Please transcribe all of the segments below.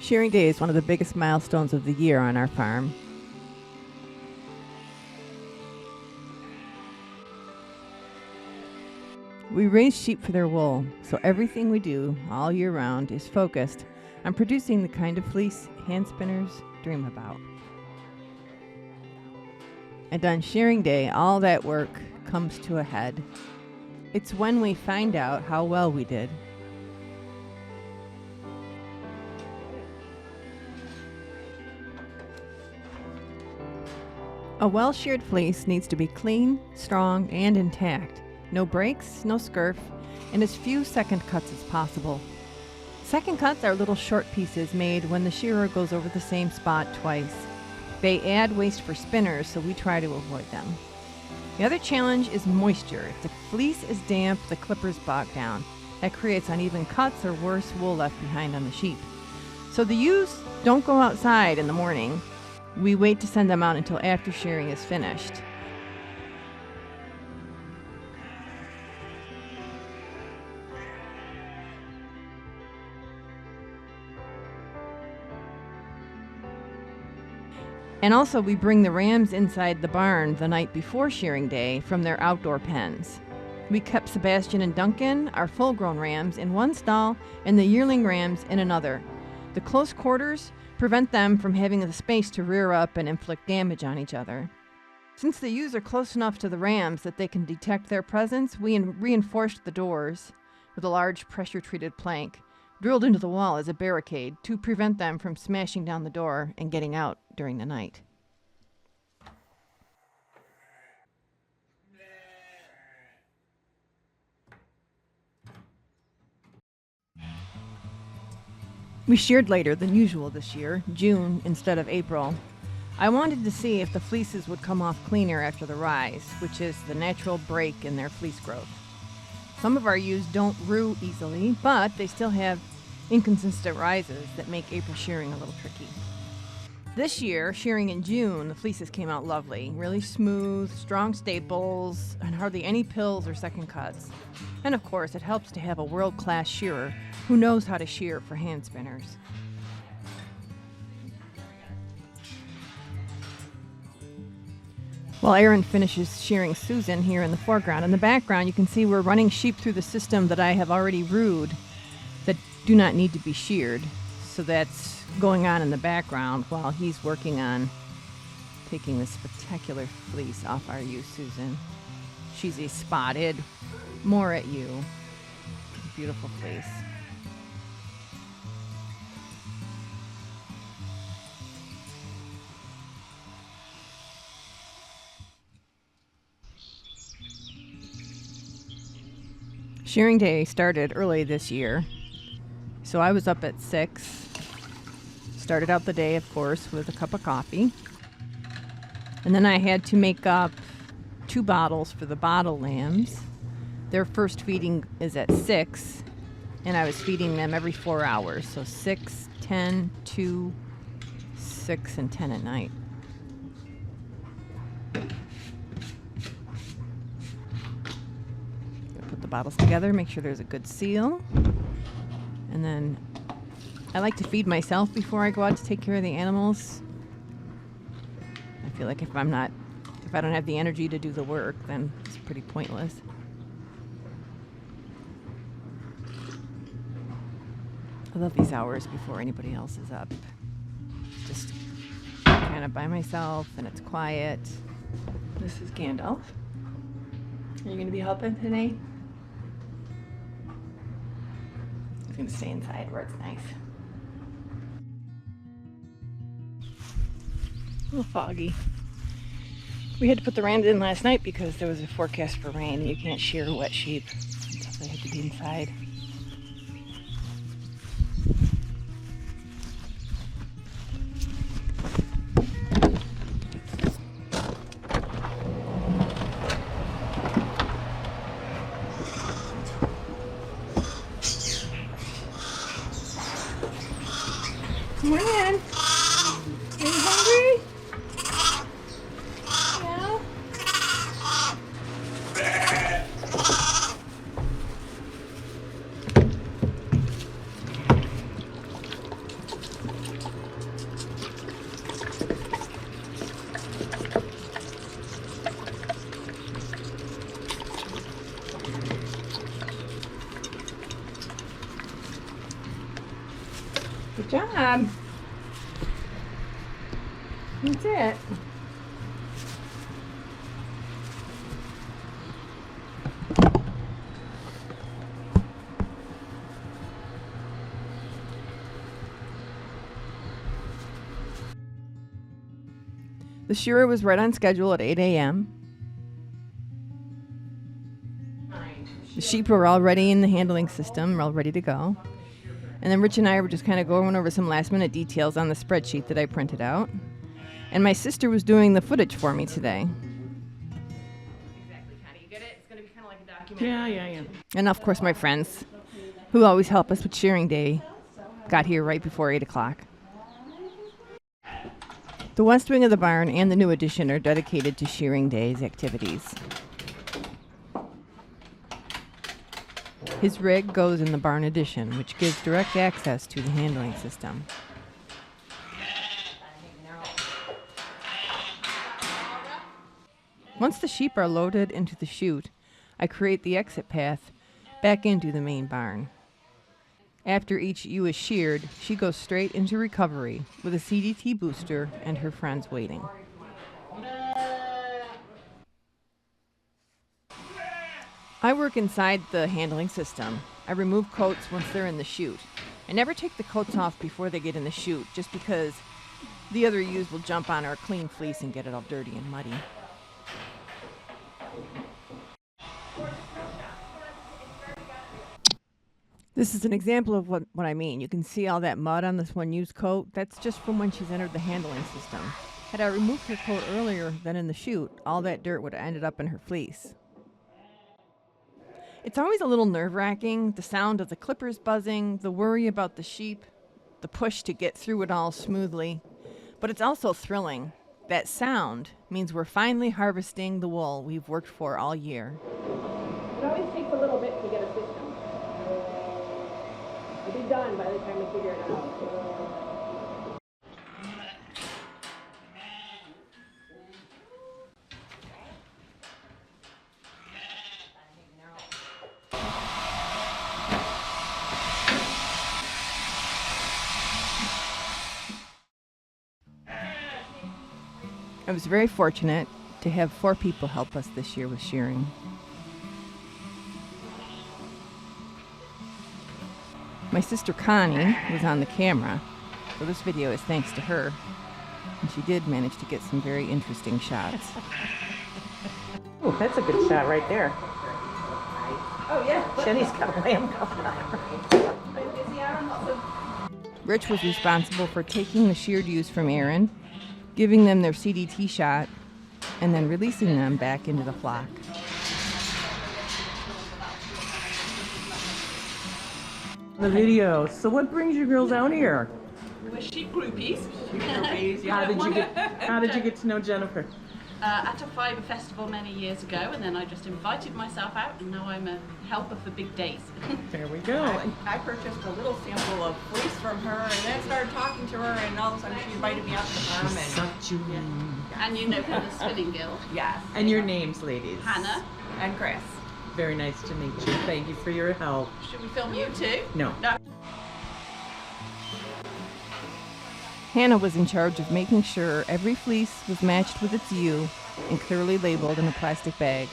Shearing day is one of the biggest milestones of the year on our farm. We raise sheep for their wool, so everything we do all year round is focused on producing the kind of fleece handspinners dream about. And on shearing day, all that work comes to a head. It's when we find out how well we did. A well-sheared fleece needs to be clean, strong, and intact. No breaks, no scurf, and as few second cuts as possible. Second cuts are little short pieces made when the shearer goes over the same spot twice. They add waste for spinners, so we try to avoid them. The other challenge is moisture. If the fleece is damp, the clippers bog down. That creates uneven cuts or worse, wool left behind on the sheep. So the ewes don't go outside in the morning. We wait to send them out until after shearing is finished. And also we bring the rams inside the barn the night before shearing day from their outdoor pens. We kept Sebastian and Duncan, our full-grown rams, in one stall and the yearling rams in another. The close quarters prevent them from having the space to rear up and inflict damage on each other. Since the ewes are close enough to the rams that they can detect their presence, we reinforced the doors with a large pressure-treated plank drilled into the wall as a barricade to prevent them from smashing down the door and getting out during the night. We sheared later than usual this year, June instead of April. I wanted to see if the fleeces would come off cleaner after the rise, which is the natural break in their fleece growth. Some of our ewes don't rue easily, but they still have inconsistent rises that make April shearing a little tricky. This year, shearing in June, the fleeces came out lovely, really smooth, strong staples, and hardly any pills or second cuts. And of course, it helps to have a world-class shearer who knows how to shear for hand spinners. While Aaron finishes shearing Susan here in the foreground, in the background you can see we're running sheep through the system that I have already rued that do not need to be sheared. So that's going on in the background while he's working on taking this spectacular fleece off our ewe Susan. She's a spotted Morat ewe. Beautiful fleece. Shearing day started early this year, so I was up at 6. Started out the day, of course, with a cup of coffee. And then I had to make up 2 bottles for the bottle lambs. Their first feeding is at 6, and I was feeding them every 4 hours. So 6, 10, 2, 6, and 10 at night. Put the bottles together, make sure there's a good seal. And then I like to feed myself before I go out to take care of the animals. I feel like if I don't have the energy to do the work, then it's pretty pointless. I love these hours before anybody else is up. Just kind of by myself, and it's quiet. This is Gandalf. Are you going to be helping today? He's going to stay inside where it's nice. A little foggy. We had to put the rams in last night because there was a forecast for rain, and you can't shear wet sheep, so they had to be inside. Come on in. Are you hungry? Yeah. Good job. That's it. The shearer was right on schedule at 8 a.m. The sheep were all ready in the handling system, we're all ready to go. And then Rich and I were just kind of going over some last minute details on the spreadsheet that I printed out. And my sister was doing the footage for me today. Exactly, Connie. You get it? It's going to be kind of like a documentary. Yeah. And of course my friends, who always help us with shearing day, got here right before 8 o'clock. The west wing of the barn and the new addition are dedicated to shearing day's activities. His rig goes in the barn addition, which gives direct access to the handling system. Once the sheep are loaded into the chute, I create the exit path back into the main barn. After each ewe is sheared, she goes straight into recovery with a CDT booster and her friends waiting. I work inside the handling system. I remove coats once they're in the chute. I never take the coats off before they get in the chute, just because the other ewes will jump on our clean fleece and get it all dirty and muddy. This is an example of what I mean. You can see all that mud on this one ewe's coat. That's just from when she's entered the handling system. Had I removed her coat earlier than in the chute, all that dirt would have ended up in her fleece. It's always a little nerve-wracking, the sound of the clippers buzzing, the worry about the sheep, the push to get through it all smoothly. But it's also thrilling. That sound means we're finally harvesting the wool we've worked for all year. It always takes a little bit to get a system. It'll be done by the time we figure it out. I was very fortunate to have 4 people help us this year with shearing. My sister Connie was on the camera, so this video is thanks to her, and she did manage to get some very interesting shots. Oh, that's a good shot right there. Oh yeah. Jenny's got a lamb coming up. Rich was responsible for taking the sheared ewes from Aaron, giving them their CDT shot, and then releasing them back into the flock. The video. So what brings you girls out here? We're sheep groupies. How did you get to know Jennifer? At a fibre festival many years ago, and then I just invited myself out, and now I'm a helper for big days. There we go. I purchased a little sample of fleece from her, and then started talking to her, and all of a sudden she invited me out to the farm. Sucked you in. And you know from the Spinning Guild. Yes. And your names, ladies? Hannah. And Chris. Very nice to meet you. Thank you for your help. Should we film you too? No. Hannah was in charge of making sure every fleece was matched with its ewe and clearly labeled in a plastic bag.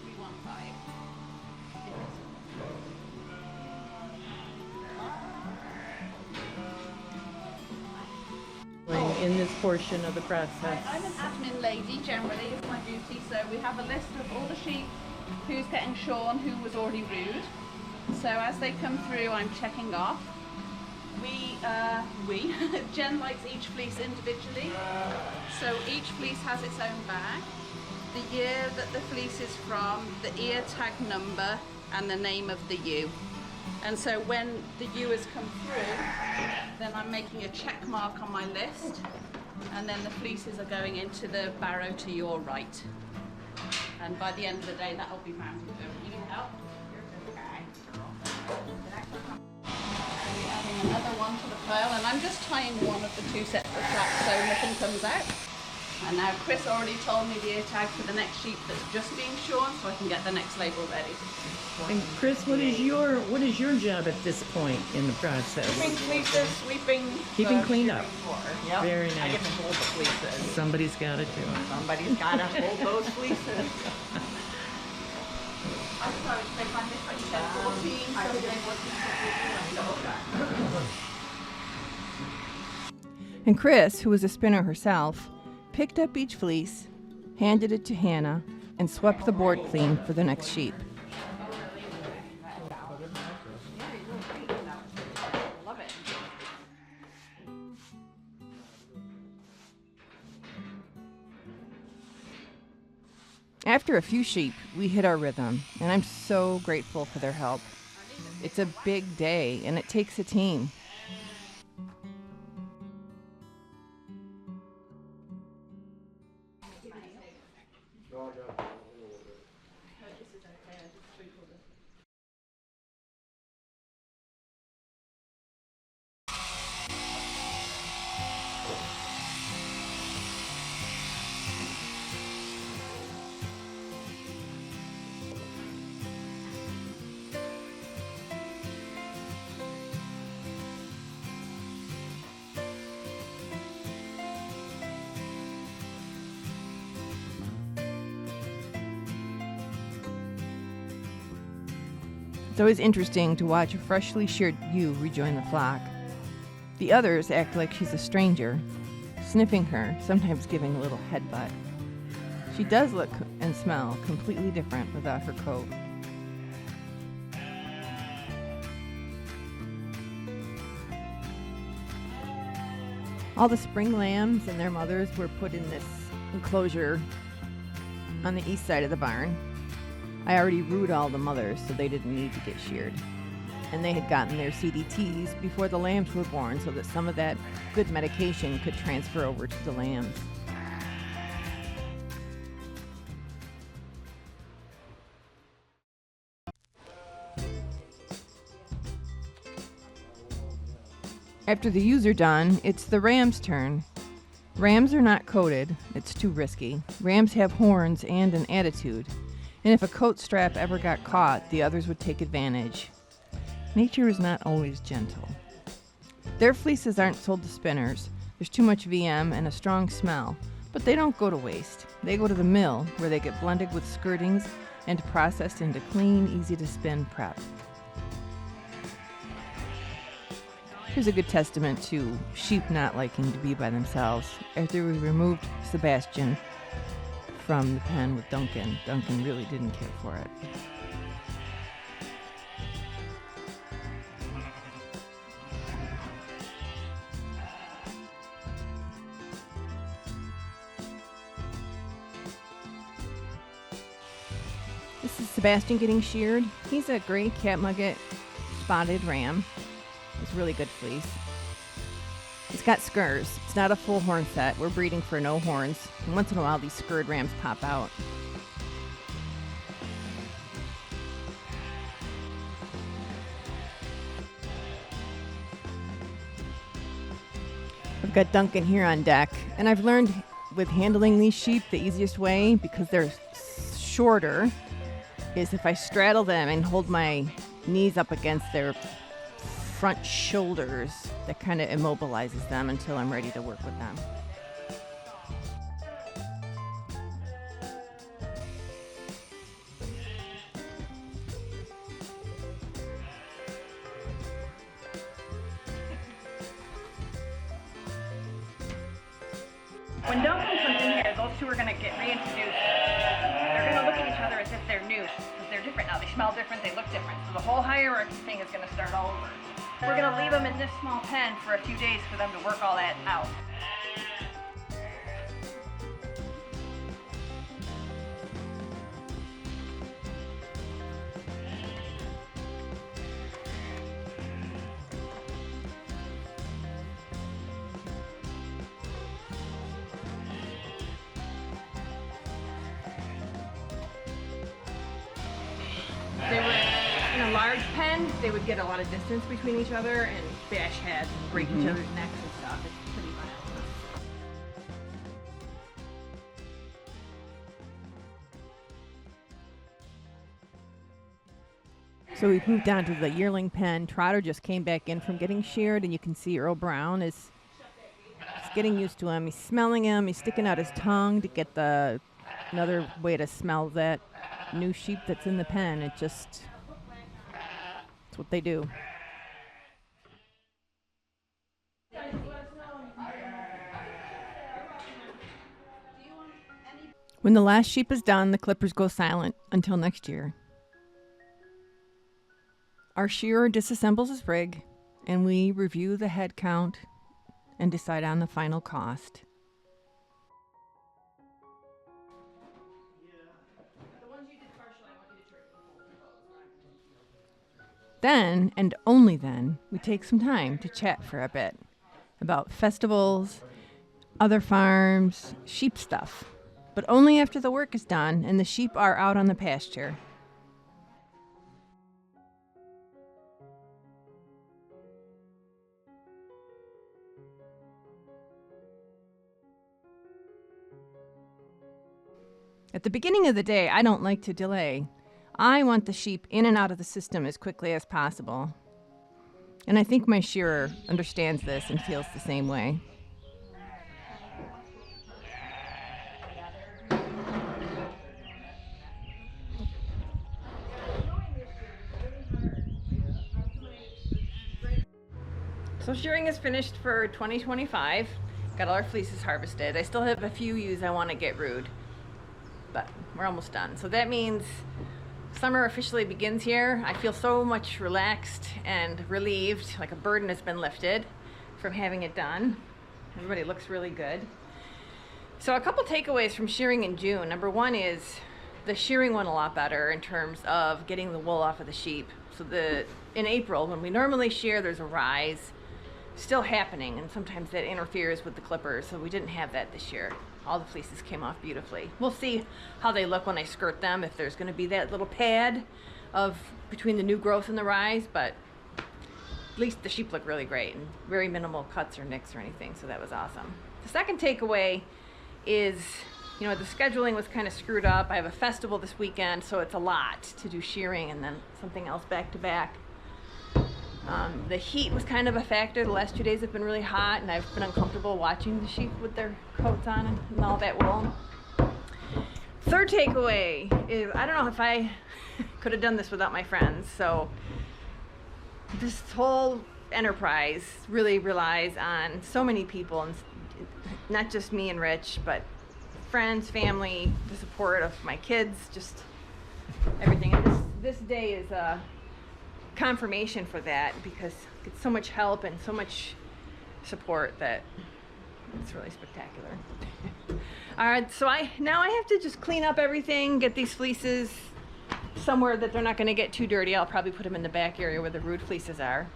We want 5. In this portion of the process. I'm an admin lady, generally, it's my duty, so we have a list of all the sheep, who's getting shorn, who was already rude. So as they come through, I'm checking off. Jen likes each fleece individually, so each fleece has its own bag. The year that the fleece is from, the ear tag number, and the name of the ewe. And so when the ewe has come through, then I'm making a check mark on my list, and then the fleeces are going into the barrow to your right. And by the end of the day, that'll be mounted. You need help? Adding another one to the pile, and I'm just tying one of the 2 sets of flaps so nothing comes out. And now Chris already told me the ear tag for the next sheep that's just being shorn, so I can get the next label ready. And Chris, what is your job at this point in the process? Keeping fleeces, sweeping. Keeping the cleaned shearing up. floor. Yep. Very I nice. get to hold the fleeces. Somebody's got to do it. Somebody's got to hold those fleeces. I'm sorry, they find this one, you said 14, so then And Chris, who was a spinner herself, picked up each fleece, handed it to Hannah, and swept the board clean for the next sheep. love it. After a few sheep, we hit our rhythm, and I'm so grateful for their help. It's a big day, and it takes a team. It's always interesting to watch a freshly sheared ewe rejoin the flock. The others act like she's a stranger, sniffing her, sometimes giving a little headbutt. She does look and smell completely different without her coat. All the spring lambs and their mothers were put in this enclosure on the east side of the barn. I already rued all the mothers, so they didn't need to get sheared. And they had gotten their CDTs before the lambs were born, so that some of that good medication could transfer over to the lambs. After the ewes are done, it's the rams' turn. Rams are not coated. It's too risky. Rams have horns and an attitude. And if a coat strap ever got caught, the others would take advantage. Nature is not always gentle. Their fleeces aren't sold to spinners. There's too much VM and a strong smell, but they don't go to waste. They go to the mill, where they get blended with skirtings and processed into clean, easy-to-spin prep. Here's a good testament to sheep not liking to be by themselves. After we removed Sebastian from the pen with Duncan, Duncan really didn't care for it. This is Sebastian getting sheared. He's a gray catnugget spotted ram. It's really good fleece. It's got skurs. It's not a full horn set. We're breeding for no horns. And once in a while, these skirred rams pop out. I've got Duncan here on deck, and I've learned with handling these sheep the easiest way, because they're shorter, is if I straddle them and hold my knees up against their front shoulders. That kind of immobilizes them until I'm ready to work with them. When Duncan comes in here, those two are going to get reintroduced. They're going to look at each other as if they're new, because they're different now. They smell different, they look different. So the whole hierarchy thing is going to start all over. We're going to leave them in this small pen for a few days for them to work all that out. They were in a large pen, they would get a lot of distance between each other and bash heads and break each other's necks and stuff. It's pretty violent. So we've moved on to the yearling pen. Trotter just came back in from getting sheared, and you can see Earl Brown is getting used to him. He's smelling him. He's sticking out his tongue to get another way to smell that new sheep that's in the pen. It's what they do. When the last sheep is done, the clippers go silent until next year. Our shearer disassembles his rig, and we review the head count and decide on the final cost. Then, and only then, we take some time to chat for a bit about festivals, other farms, sheep stuff, but only after the work is done and the sheep are out on the pasture. At the beginning of the day, I don't like to delay. I want the sheep in and out of the system as quickly as possible. And I think my shearer understands this and feels the same way. So shearing is finished for 2025. Got all our fleeces harvested. I still have a few ewes I want to get rude, but we're almost done. So that means summer officially begins here. I feel so much relaxed and relieved, like a burden has been lifted from having it done. Everybody looks really good. So a couple takeaways from shearing in June. Number one is the shearing went a lot better in terms of getting the wool off of the sheep. So in April, when we normally shear, there's a rise still happening, and sometimes that interferes with the clippers, so we didn't have that this year. All the fleeces came off beautifully. We'll see how they look when I skirt them, if there's going to be that little pad of between the new growth and the rise, but at least the sheep look really great and very minimal cuts or nicks or anything, so that was awesome. The second takeaway is, the scheduling was kind of screwed up. I have a festival this weekend, so it's a lot to do shearing and then something else back to back. The heat was kind of a factor. The last 2 days have been really hot, and I've been uncomfortable watching the sheep with their coats on and all that wool. Third takeaway is, I don't know if I could have done this without my friends. So this whole enterprise really relies on so many people, and not just me and Rich, but friends, family, the support of my kids, just everything. And this day is a confirmation for that, because it's so much help and so much support that it's really spectacular. All right, so now I have to just clean up everything, get these fleeces somewhere that they're not going to get too dirty. I'll probably put them in the back area where the root fleeces are.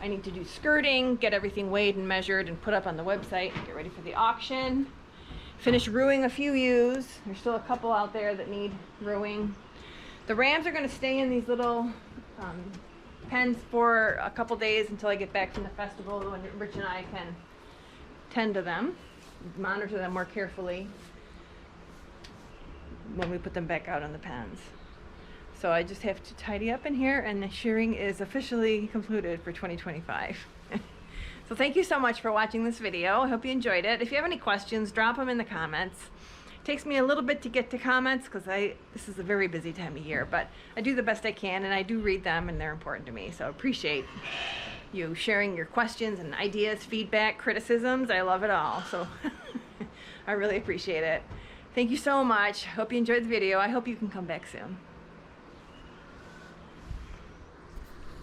I need to do skirting, get everything weighed and measured and put up on the website, get ready for the auction. Finish ruing a few ewes. There's still a couple out there that need ruing. The rams are going to stay in these little pens for a couple days until I get back from the festival, when Rich and I can tend to them, monitor them more carefully when we put them back out on the pens. So I just have to tidy up in here, and the shearing is officially concluded for 2025. So thank you so much for watching this video. I hope you enjoyed it. If you have any questions, drop them in the comments. It takes me a little bit to get to comments because this is a very busy time of year, but I do the best I can, and I do read them, and they're important to me. So I appreciate you sharing your questions and ideas, feedback, criticisms. I love it all. So I really appreciate it. Thank you so much. Hope you enjoyed the video. I hope you can come back soon.